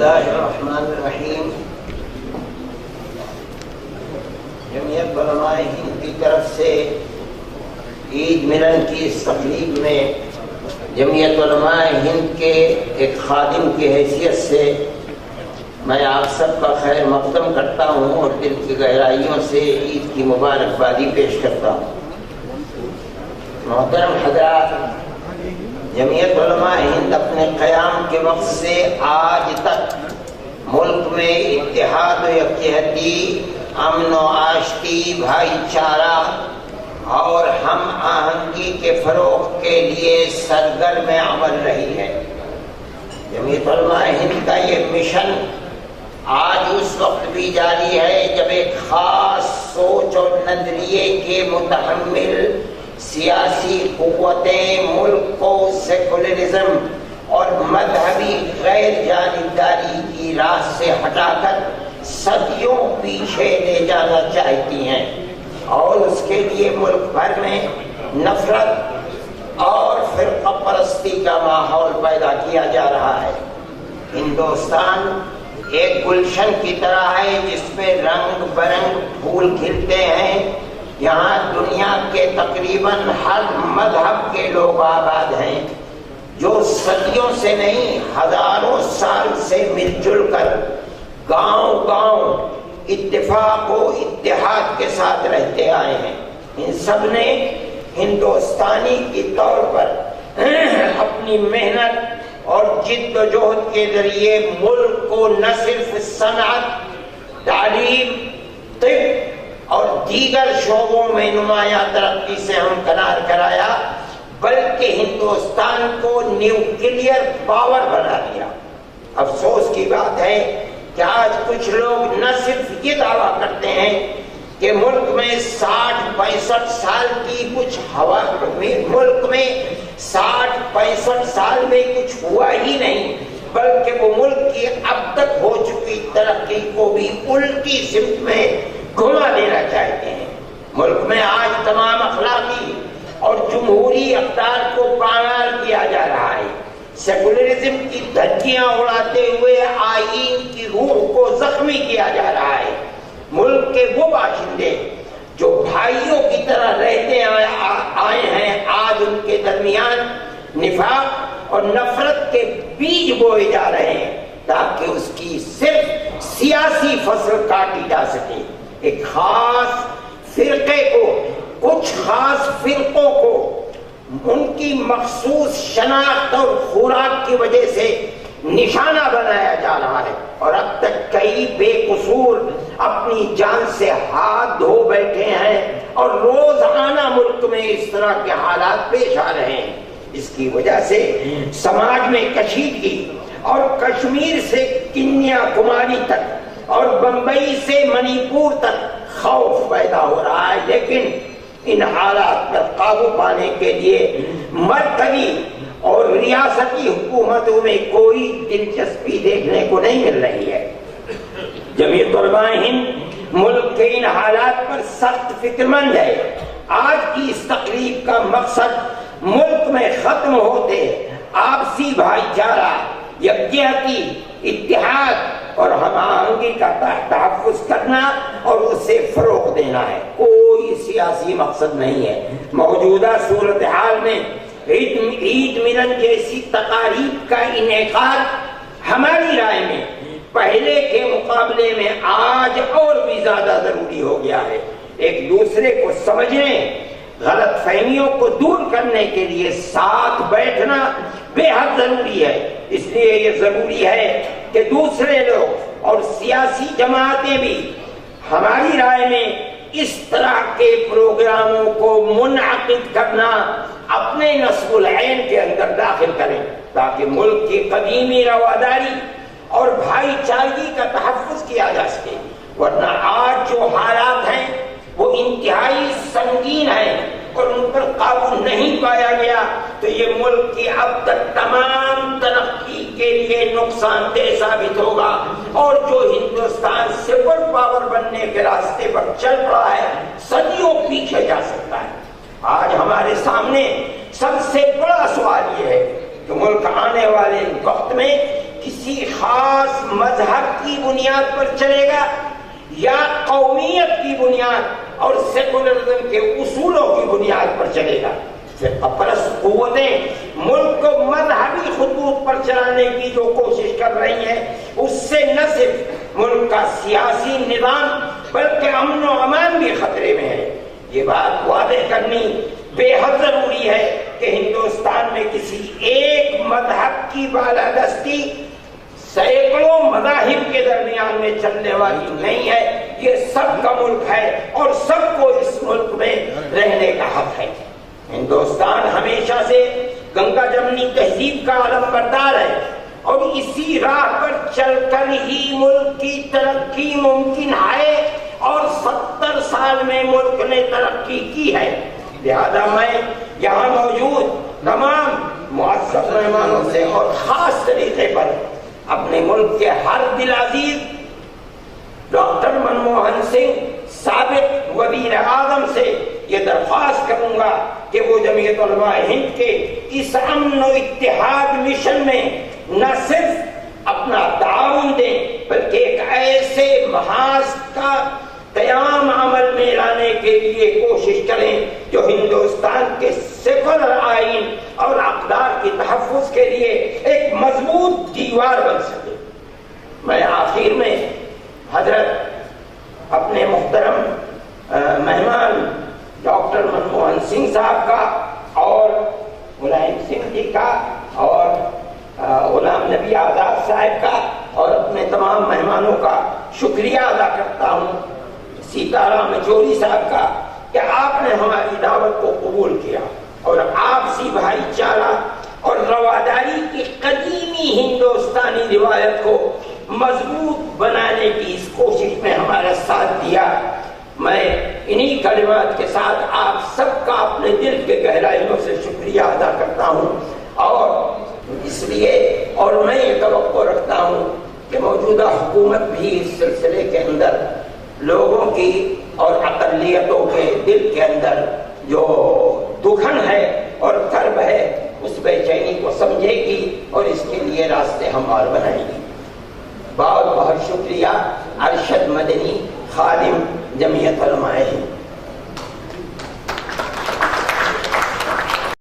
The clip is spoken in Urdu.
اللہ الرحمن الرحیم۔ جمعیت علماء ہند کی طرف سے عید ملن کی اس تقریب میں جمعیت علماء ہند کے ایک خادم کی حیثیت سے میں آپ سب کا خیر مقدم کرتا ہوں اور دل کی گہرائیوں سے عید کی مبارکبادی پیش کرتا ہوں۔ محترم حضرات، جمعیت علماء ہند اپنے قیام کے وقت سے آج تک ملک میں اتحاد و یکجہتی، امن و آشتی، بھائی چارہ اور ہم آہنگی کے فروغ کے لیے سرگرم عمل رہی ہے۔ جمعیت علماء ہند کا یہ مشن آج اس وقت بھی جاری ہے جب ایک خاص سوچ اور نظریے کے متحمل سیاسی قوتیں ملک کو سیکولرزم اور مذہبی غیر جانبداری کی راہ سے ہٹا کر صدیوں پیچھے لے جانا چاہتی ہیں، اور اس کے لیے ملک بھر میں نفرت اور فرقہ پرستی کا ماحول پیدا کیا جا رہا ہے۔ ہندوستان ایک گلشن کی طرح ہے جس میں رنگ برنگ پھول کھلتے ہیں۔ یہاں دنیا کے تقریباً ہر مذہب کے لوگ آباد ہیں، جو صدیوں سے نہیں ہزاروں سال سے مل جل کر گاؤں گاؤں اتفاق و اتحاد کے ساتھ رہتے آئے ہیں۔ ان سب نے ہندوستانی کی طور پر اپنی محنت اور جد و جہد کے ذریعے ملک کو نہ صرف صنعت، تعلیم، طب اور دیگر شعبوں میں نمایاں ترقی سے ہمکنار کرایا، بلکہ ہندوستان کو نیوکلیئر پاور بنا دیا۔ افسوس کی بات ہے کہ آج کچھ لوگ نہ صرف یہ دعویٰ کرتے ہیں کہ ملک میں 60-65 سال کی کچھ ملک میں 60-65 سال میں کچھ ہوا ہی نہیں، بلکہ وہ ملک کی اب تک ہو چکی ترقی کو بھی الٹی سمت میں گھما دینا چاہتے ہیں۔ ملک میں آج تمام اخلاقی اور جمہوری اقدار کو پامال کیا جا رہا ہے۔ سیکولرزم کی دھجیاں اڑاتے ہوئے آئین کی روح کو زخمی کیا جا رہا ہے۔ ملک کے وہ باشندے جو بھائیوں کی طرح رہتے آئے ہیں، آج ان کے درمیان نفاق اور نفرت کے بیج بوئے جا رہے ہیں تاکہ اس کی صرف سیاسی فصل کاٹی جا سکے۔ ایک خاص فرقے کو، کچھ خاص فرقوں کو ان کی مخصوص شناخت اور خوراک کی وجہ سے نشانہ بنایا جا رہا ہے، اور اب تک کئی بے قصور اپنی جان سے ہاتھ دھو بیٹھے ہیں، اور روزانہ ملک میں اس طرح کے حالات پیش آ رہے ہیں۔ اس کی وجہ سے سماج میں کشیدگی، اور کشمیر سے کنیا کماری تک اور بمبئی سے منی پور تک خوف پیدا ہو رہا ہے۔ لیکن ان حالات پر قابو پانے کے لیے مرکزی اور ریاستی حکومتوں میں کوئی دلچسپی دیکھنے کو نہیں مل رہی ہے۔ جمعیت علماء ہند ملک کے ان حالات پر سخت فکر مند ہے۔ آج کی اس تقریب کا مقصد ملک میں ختم ہوتے آپسی بھائی چارہ، یکجہتی، اتحاد اور ہم آہنگی کا تحفظ کرنا اور اسے فروغ دینا ہے۔ کوئی سیاسی مقصد نہیں ہے۔ موجودہ صورتحال میں عید ملن جیسی تقاریب کا انعقاد ہماری رائے میں پہلے کے مقابلے میں آج اور بھی زیادہ ضروری ہو گیا ہے۔ ایک دوسرے کو سمجھنے، غلط فہمیوں کو دور کرنے کے لیے ساتھ بیٹھنا بے حد ضروری ہے۔ اس لیے یہ ضروری ہے کہ دوسرے لوگ اور سیاسی جماعتیں بھی ہماری رائے میں اس طرح کے پروگراموں کو منعقد کرنا اپنے نصب العین کے اندر داخل کریں، تاکہ ملک کی قدیمی رواداری اور بھائی چارگی کا تحفظ کیا جا سکے۔ ورنہ آج جو حالات ہیں وہ انتہائی سنگین ہیں، اور ان پر قابو نہیں پایا گیا تو یہ ملک کی اب تک تمام ترقی کے لیے نقصان دہ ثابت ہوگا، اور جو ہندوستان سپر پاور بننے کے راستے پر چل رہا ہے صدیوں پیچھے جا سکتا ہے۔ آج ہمارے سامنے سب سے بڑا سوال یہ ہے کہ ملک آنے والے وقت میں کس کسی خاص مذہب کی بنیاد پر چلے گا یا قومیت کی بنیاد اور سیکولرزم کے اصولوں کی بنیاد پر چلے گا؟ پرست قوتیں ملک کو مذہبی خطوط پر چلانے کی جو کوشش کر رہی ہیں، اس سے نہ صرف ملک کا سیاسی نظام بلکہ امن و امان بھی خطرے میں ہے۔ یہ بات واضح کرنی بے حد ضروری ہے کہ ہندوستان میں کسی ایک مذہب کی بالادستی سینکڑوں مذاہب کے درمیان میں چلنے والی نہیں ہے۔ یہ سب کا ملک ہے اور سب کو اس ملک میں رہنے کا حق ہے۔ ہندوستان ہمیشہ سے گنگا جمنی تہذیب کا علم بردار ہے اور اسی راہ پر چل کر ہی ملک کی ترقی ممکن ہے اور 70 سال میں ملک نے ترقی کی ہے۔ لہذا میں یہاں موجود تمام معزز مہمانوں سے اور خاص طریقے پر اپنے ملک کے ہر دل عزیز ڈاکٹر منموہن سنگھ سابق وزیر اعظم سے یہ درخواست کروں گا کہ وہ جمعیت علماء ہند کے اس امن و اتحاد مشن میں نہ صرف اپنا تعاون دیں بلکہ ایک ایسے محاذ کا قیام عمل میں لانے کے لیے کوشش کریں جو ہندوستان کے سیکولر آئین اور اقدار کے تحفظ کے لیے ایک مضبوط دیوار بن سکے۔ میں آخر میں حضرت اپنے محترم مہمان ڈاکٹر منموہن سنگھ صاحب کا اور ملائم سنگھ جی کا اور غلام نبی آزاد صاحب کا اور اپنے تمام مہمانوں کا شکریہ ادا کرتا ہوں، سیتا رام یچوری صاحب کا، کہ آپ نے ہماری دعوت کو قبول کیا اور آپسی بھائی چارہ اور رواداری کی قدیمی ہندوستانی روایت کو مضبوط بنانے کی اس کوشش میں ہمارا ساتھ دیا۔ میں انہی کلمات کے ساتھ آپ سب کا اپنے دل کے گہرائیوں سے شکریہ ادا کرتا ہوں اور اس لیے اور میں یہ توقع رکھتا ہوں کہ موجودہ حکومت بھی اس سلسلے کے اندر لوگوں کی اور اقلیتوں کے دل کے اندر جو دکھن ہے اور کرب ہے اس بے چینی کو سمجھے گی اور اس کے لیے راستے ہموار بنائے گی۔ بہت بہت شکریہ۔ ارشد مدنی، خادم جمعیت علماء ہند۔